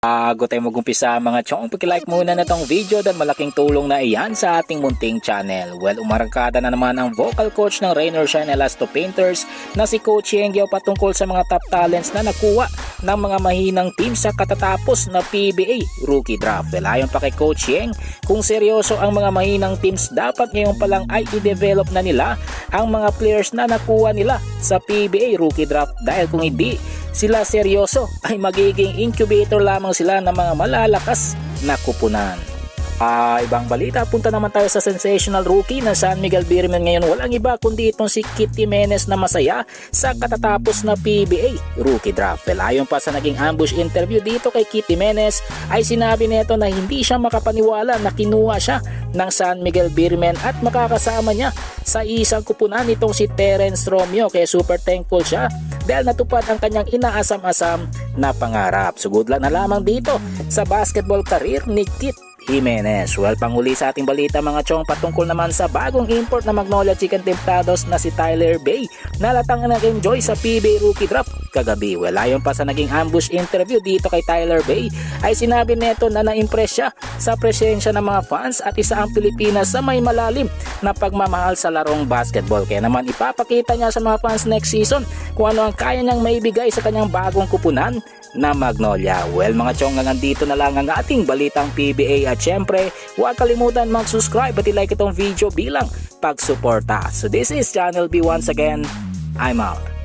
Bago tayo mag-umpisa mga chong, pag-like muna na tong video dahil malaking tulong na iyan sa ating munting channel. Well, umarangkada na naman ang vocal coach ng Rain or Shine Elasto Painters na si Coach Yenggao patungkol sa mga top talents na nakuha ng mga mahinang team sa katatapos na PBA Rookie Draft. Well, ayon pa kay Coach Yeng, kung seryoso ang mga mahinang teams, dapat ngayon pa lang ay i-develop na nila ang mga players na nakuha nila sa PBA Rookie Draft dahil kung hindi sila seryoso ay magiging incubator lamang sila ng mga malalakas na kupunan. Ibang balita, punta naman tayo sa sensational rookie ng San Miguel Beermen ngayon. Walang iba kundi itong si Kitty Menes na masaya sa katatapos na PBA Rookie Draft. Well, ayon pa sa naging ambush interview dito kay Kitty Menes ay sinabi nito na hindi siya makapaniwala na kinuha siya ng San Miguel Beermen at makakasama niya sa isang kupunan itong si Terence Romeo. Kaya super thankful siya dahil natupad ang kanyang inaasam-asam na pangarap. So good luck na lamang dito sa basketball career ni Kitty Jimenez. Well, panghuli sa ating balita mga chong, patungkol naman sa bagong import na Magnolia Chicken Templados na si Tyler Bay na latang nag-enjoy sa PBA Rookie Draft kagabi. Well, ayon pa sa naging ambush interview dito kay Tyler Bay ay sinabi neto na na-impress siya sa presensya ng mga fans at isa ang Pilipinas sa may malalim na pagmamahal sa larong basketball. Kaya naman ipapakita niya sa mga fans next season kung ano ang kaya niyang maibigay sa kanyang bagong kupunan na Magnolia. Well mga chong, nandito na lang ang ating balitang PBA at syempre huwag kalimutan mag-subscribe at i-like itong video bilang pagsuporta. So this is Channel B once again. I'm out.